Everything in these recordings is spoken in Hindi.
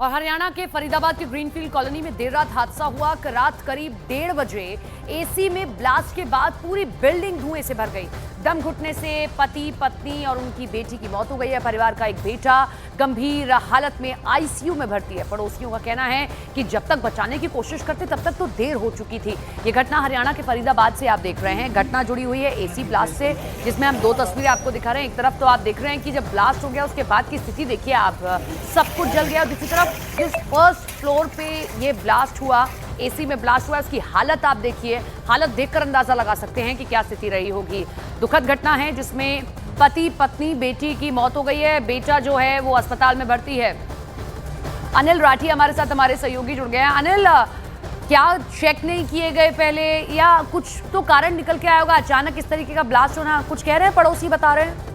और हरियाणा के फरीदाबाद की ग्रीनफील्ड कॉलोनी में देर रात हादसा हुआ। रात करीब 1:30 बजे एसी में ब्लास्ट के बाद पूरी बिल्डिंग धुएं से भर गई। दम घुटने से पति, पत्नी और उनकी बेटी की मौत हो गई है। परिवार का एक बेटा गंभीर हालत में आईसीयू में भर्ती है। पड़ोसियों का कहना है कि जब तक बचाने की कोशिश करते तब तक तो देर हो चुकी थी। ये घटना हरियाणा के फरीदाबाद से आप देख रहे हैं। घटना जुड़ी हुई है एसी ब्लास्ट से, जिसमें हम दो तस्वीरें आपको दिखा रहे हैं। एक तरफ तो आप देख रहे हैं कि जब ब्लास्ट हो गया उसके बाद की स्थिति देखिए आप, सब कुछ जल गया। दूसरी तरफ जिस फर्स्ट फ्लोर पे ये ब्लास्ट हुआ, एसी में ब्लास्ट हुआ, उसकी हालत आप देखिए। हालत देखकर अंदाजा लगा सकते हैं कि क्या स्थिति रही होगी। दुखद घटना है जिसमें पति, पत्नी, बेटी की मौत हो गई है। बेटा जो है वो अस्पताल में भर्ती है। अनिल राठी हमारे साथ, हमारे सहयोगी जुड़ गए हैं। अनिल, क्या चेक नहीं किए गए पहले, या कुछ तो कारण निकल के आया होगा अचानक इस तरीके का ब्लास्ट होना? कुछ कह रहे हैं, पड़ोसी बता रहे हैं।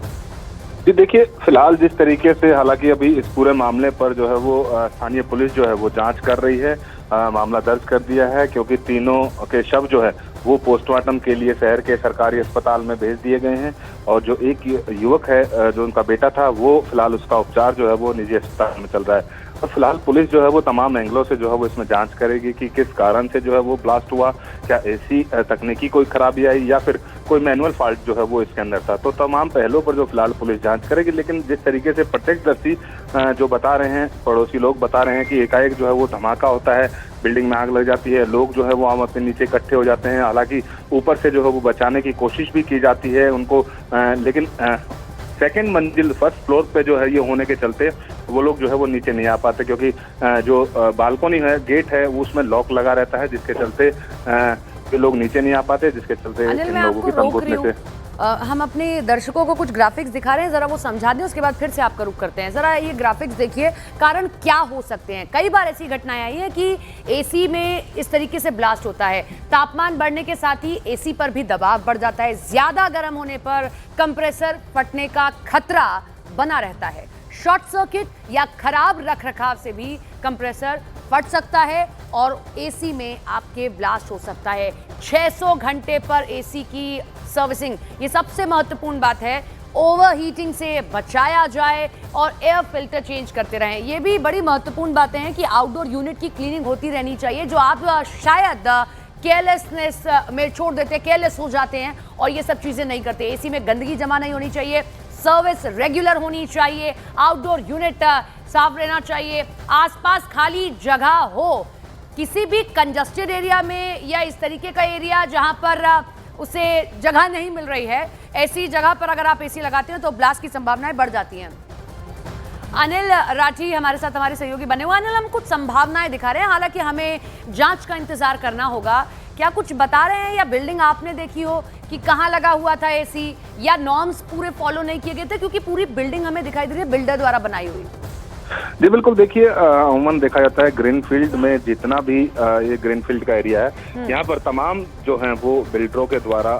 जी देखिए, फिलहाल जिस तरीके से, हालांकि अभी इस पूरे मामले पर जो है वो स्थानीय पुलिस जो है वो जांच कर रही है। मामला दर्ज कर दिया है क्योंकि तीनों के शव जो है वो पोस्टमार्टम के लिए शहर के सरकारी अस्पताल में भेज दिए गए हैं। और जो एक युवक है, जो उनका बेटा था, वो फिलहाल उसका उपचार जो है वो निजी अस्पताल में चल रहा है। और फिलहाल पुलिस जो है वो तमाम एंगलों से जो है वो इसमें जांच करेगी कि किस कारण से जो है वो ब्लास्ट हुआ। क्या एसी तकनीकी कोई खराबी आई या फिर कोई मैनुअल फॉल्ट जो है वो इसके अंदर था। तो तमाम पहलुओं पर जो फिलहाल पुलिस जांच करेगी। लेकिन जिस तरीके से प्रत्यक्षदर्शी जो बता रहे हैं, पड़ोसी लोग बता रहे हैं कि एकाएक जो है वो धमाका होता है, बिल्डिंग में आग लग जाती है, लोग जो है वो आम अपने नीचे इकट्ठे हो जाते हैं। हालांकि ऊपर से जो है वो बचाने की कोशिश भी की जाती है उनको, लेकिन सेकंड मंजिल, फर्स्ट फ्लोर पे जो है ये होने के चलते वो लोग जो है वो नीचे नहीं आ पाते, क्योंकि जो बालकनी है, गेट है, वो उसमें लॉक लगा रहता है, जिसके चलते ये लोग नीचे नहीं आ पाते, जिसके चलते इन लोगों की दम घुटने से। हम अपने दर्शकों को कुछ ग्राफिक्स दिखा रहे हैं, जरा वो समझा दें, उसके बाद फिर से आपका रुख करते हैं। जरा ये ग्राफिक्स देखिए, कारण क्या हो सकते हैं। कई बार ऐसी घटनाएं आई हैं कि एसी में इस तरीके से ब्लास्ट होता है। तापमान बढ़ने के साथ ही एसी पर भी दबाव बढ़ जाता है। ज्यादा गर्म होने पर कंप्रेसर फटने का खतरा बना रहता है। शॉर्ट सर्किट या खराब रखरखाव से भी कंप्रेसर फट सकता है और एसी में आपके ब्लास्ट हो सकता है। 600 घंटे पर एसी की सर्विसिंग, ये सबसे महत्वपूर्ण बात है। ओवरहीटिंग से बचाया जाए और एयर फिल्टर चेंज करते रहें। ये भी बड़ी महत्वपूर्ण बातें हैं कि आउटडोर यूनिट की क्लीनिंग होती रहनी चाहिए, जो आप शायद केयरलेसनेस में छोड़ देते हैं, केयरलेस हो जाते हैं और ये सब चीज़ें नहीं करते। एसी में गंदगी जमा नहीं होनी चाहिए, सर्विस रेगुलर होनी चाहिए, आउटडोर यूनिट साफ रहना चाहिए, आसपास खाली जगह हो। किसी भी कंजस्टेड एरिया में या इस तरीके का एरिया जहां पर उसे जगह नहीं मिल रही है, ऐसी जगह पर अगर आप एसी लगाते हैं तो ब्लास्ट की संभावनाएं बढ़ जाती हैं। अनिल राठी हमारे साथ, हमारे सहयोगी बने हुए। अनिल, हम कुछ संभावनाएं दिखा रहे हैं, हालांकि हमें जांच का इंतजार करना होगा। क्या कुछ बता रहे हैं, या बिल्डिंग आपने देखी हो कि कहाँ लगा हुआ था एसी, या नॉर्म्स पूरे फॉलो नहीं किए गए थे? क्योंकि पूरी बिल्डिंग हमें दिखाई दे रही है बिल्डर द्वारा बनाई हुई। जी बिल्कुल, देखिए अमूमन देखा जाता है ग्रीनफील्ड में जितना भी ये ग्रीनफील्ड का एरिया है, यहाँ पर तमाम जो हैं वो बिल्डरों के द्वारा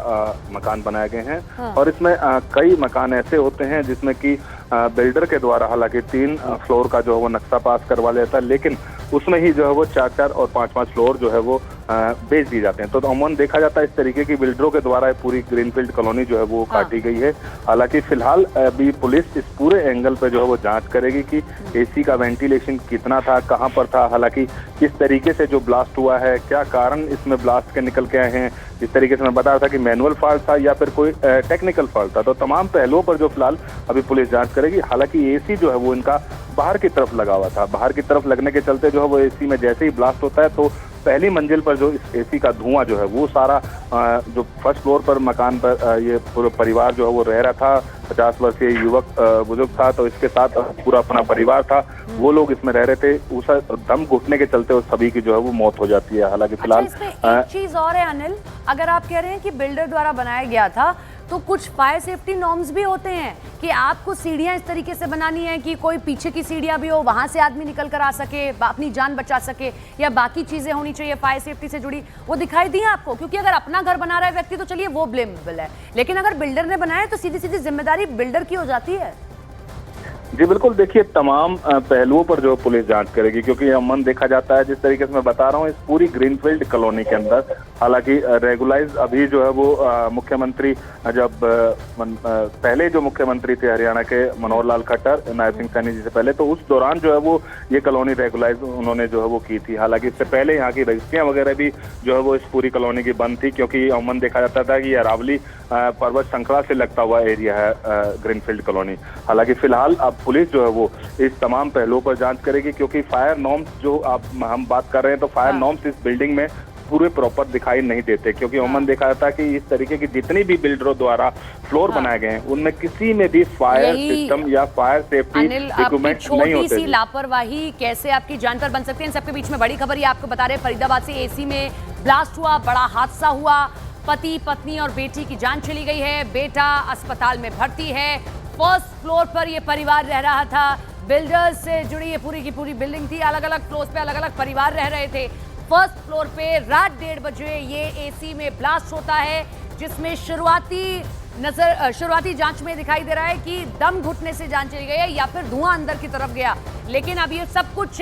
मकान बनाए गए हैं। हाँ। और इसमें कई मकान ऐसे होते हैं जिसमें कि बिल्डर के द्वारा हालांकि 3 फ्लोर का जो है वो नक्शा पास करवा लेता है, लेकिन उसमें ही जो है वो 4-4 और 5-5 फ्लोर जो है वो बेच दिए जाते हैं। तो अमूमन देखा जाता है इस तरीके की बिल्डरों के द्वारा पूरी ग्रीनफील्ड कॉलोनी जो है वो काटी गई है। हालांकि फिलहाल अभी पुलिस इस पूरे एंगल पे जो है वो जांच करेगी कि एसी का वेंटिलेशन कितना था, कहां पर था, हालांकि किस तरीके से जो ब्लास्ट हुआ है, क्या कारण इसमें ब्लास्ट के निकल के आए हैं। जिस तरीके से मैं बता रहा था कि मैनुअल फॉल्ट था या फिर कोई टेक्निकल फॉल्ट था। तो तमाम पहलुओं पर जो फिलहाल अभी पुलिस जांच करेगी। हालांकि एसी जो है वो इनका बाहर की तरफ लगा हुआ था, बाहर की तरफ लगने के चलते जो है वो एसी में जैसे ही ब्लास्ट होता है तो पहली मंजिल पर जो इस एसी का धुआं जो है वो सारा, जो फर्स्ट फ्लोर पर मकान पर ये पूरा परिवार जो है वो रह रहा था, 50 वर्षीय युवक बुजुर्ग था, तो इसके साथ पूरा अपना परिवार था, वो लोग इसमें रह रहे थे। उस दम घुटने के चलते उस सभी की जो है वो मौत हो जाती है। हालांकि फिलहाल एक चीज और है अनिल, अगर आप कह रहे हैं कि बिल्डर द्वारा बनाया गया था, तो कुछ फायर सेफ्टी नॉर्म्स भी होते हैं कि आपको सीढ़ियां इस तरीके से बनानी है कि कोई पीछे की सीढ़ियां भी हो, वहां से आदमी निकल कर आ सके, अपनी जान बचा सके, या बाकी चीजें होनी चाहिए फायर सेफ्टी से जुड़ी, वो दिखाई दी आपको? क्योंकि अगर अपना घर बना रहा है व्यक्ति तो चलिए वो ब्लेमेबल है, लेकिन अगर बिल्डर ने बनाया तो सीधी सीधी जिम्मेदारी बिल्डर की हो जाती है। जी बिल्कुल, देखिए तमाम पहलुओं पर जो पुलिस जांच करेगी, क्योंकि अमन देखा जाता है जिस तरीके से मैं बता रहा हूँ इस पूरी ग्रीनफील्ड कॉलोनी के अंदर। हालांकि रेगुलाइज अभी जो है वो मुख्यमंत्री जब पहले जो मुख्यमंत्री थे हरियाणा के मनोहर लाल खट्टर, नायब सिंह सैनी जी से पहले, तो उस दौरान जो है वो ये कॉलोनी रेगुलाइज उन्होंने जो है वो की थी। हालांकि इससे पहले यहाँ की रजिस्ट्रियां वगैरह भी जो है वो इस पूरी कॉलोनी की बंद थी, क्योंकि अमन देखा जाता था कि अरावली पर्वत श्रृंखला से लगता हुआ एरिया है ग्रीनफील्ड कॉलोनी। हालांकि फिलहाल अब पुलिस जो है वो इस तमाम पहलुओं पर जांच करेगी, क्योंकि फायर नॉर्म्स जो हम बात कर रहे हैं, तो फायर नॉर्म्स इस बिल्डिंग में पूरे प्रॉपर दिखाई नहीं देते, क्योंकि अमूमन देखा जाता है कि इस तरीके की जितनी भी बिल्डरों द्वारा फ्लोर बनाए गए हैं उनमें किसी में भी फायर सिस्टम या फायर सेफ्टी इक्विपमेंट नहीं होते। छोटी सी लापरवाही कैसे आपकी जान पर बन सकती है। इन सबके बीच में बड़ी खबर ये आपको बता रहे हैं, फरीदाबाद से एसी में ब्लास्ट हुआ, बड़ा हादसा हुआ, पति पत्नी और बेटी की जान चली गई है, बेटा अस्पताल में भर्ती है। फर्स्ट फ्लोर पर यह परिवार रह रहा था, बिल्डर्स से जुड़ी ये पूरी की पूरी बिल्डिंग थी, अलग अलग फ्लोर पे अलग अलग परिवार रह रहे थे। फर्स्ट फ्लोर पे रात 1:30 बजे ये एसी में ब्लास्ट होता है, जिसमें शुरुआती जांच में दिखाई दे रहा है कि दम घुटने से जान चली गई है या फिर धुआं अंदर की तरफ गया। लेकिन अब ये सब कुछ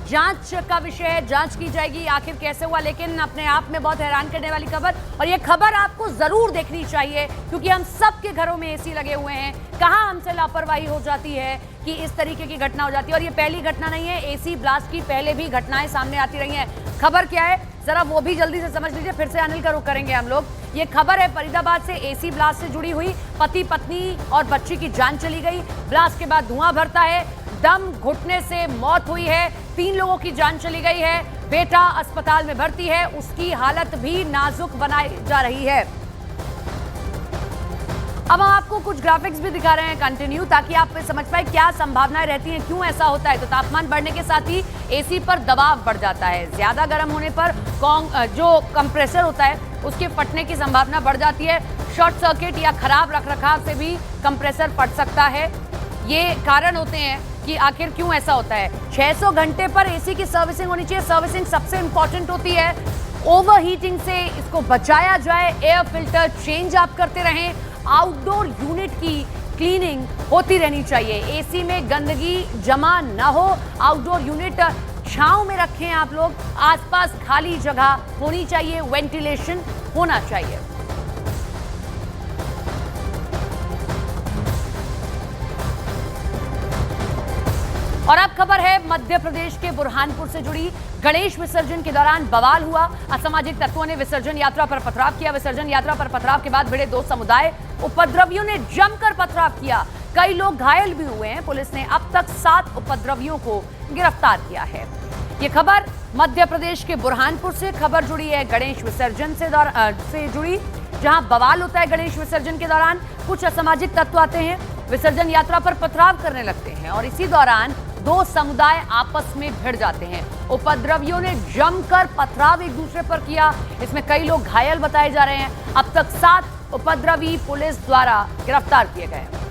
जांच का विषय है, जांच की जाएगी आखिर कैसे हुआ। लेकिन अपने आप में बहुत हैरान करने वाली खबर, और ये खबर आपको जरूर देखनी चाहिए, क्योंकि हम सबके घरों में एसी लगे हुए हैं। कहां हमसे लापरवाही हो जाती है कि इस तरीके की घटना हो जाती है। और ये पहली घटना नहीं है, एसी ब्लास्ट की पहले भी घटनाएं सामने आती रही हैं। खबर क्या है जरा वो भी जल्दी से समझ लीजिए, फिर से अनिल का रुख करेंगे हम लोग। ये खबर है फरीदाबाद से, एसी ब्लास्ट से जुड़ी हुई, पति पत्नी और बच्ची की जान चली गई। ब्लास्ट के बाद धुआं भरता है, दम घुटने से मौत हुई है, 3 लोगों की जान चली गई है, बेटा अस्पताल में भर्ती है, उसकी हालत भी नाजुक बनाई जा रही है। अब हम आपको कुछ ग्राफिक्स भी दिखा रहे हैं कंटिन्यू, ताकि आप समझ पाए क्या संभावनाएं रहती हैं, क्यों ऐसा होता है। तो तापमान बढ़ने के साथ ही एसी पर दबाव बढ़ जाता है, ज्यादा गर्म होने पर जो कंप्रेसर होता है उसके फटने की संभावना बढ़ जाती है। शॉर्ट सर्किट या खराब रखरखाव से भी कंप्रेसर फट सकता है। ये कारण होते हैं कि आखिर क्यों ऐसा होता है। 600 घंटे पर एसी की सर्विसिंग होनी चाहिए। सर्विसिंग सबसे इंपॉर्टेंट होती है, ओवर हीटिंग से इसको बचाया जाए। एयर फिल्टर चेंज आप करते रहें, आउटडोर यूनिट की क्लीनिंग होती रहनी चाहिए, एसी में गंदगी जमा ना हो। आउटडोर यूनिट छांव में रखें आप लोग, आसपास खाली जगह होनी चाहिए, वेंटिलेशन होना चाहिए। और अब खबर है मध्य प्रदेश के बुरहानपुर से जुड़ी। गणेश विसर्जन के दौरान बवाल हुआ, असामाजिक तत्वों ने विसर्जन यात्रा पर पथराव किया। विसर्जन यात्रा पर पथराव के बाद भिड़े 2 समुदाय, उपद्रवियों ने जमकर पथराव किया, कई लोग घायल भी हुए हैं। पुलिस ने अब तक 7 उपद्रवियों को गिरफ्तार किया है। ये खबर मध्य प्रदेश के बुरहानपुर से खबर जुड़ी है, गणेश विसर्जन से जुड़ी, जहां बवाल होता है। गणेश विसर्जन के दौरान कुछ असामाजिक तत्व आते हैं, विसर्जन यात्रा पर पथराव करने लगते हैं, और इसी दौरान 2 समुदाय आपस में भिड़ जाते हैं। उपद्रवियों ने जमकर पथराव एक दूसरे पर किया, इसमें कई लोग घायल बताए जा रहे हैं। अब तक 7 उपद्रवी पुलिस द्वारा गिरफ्तार किए गए हैं।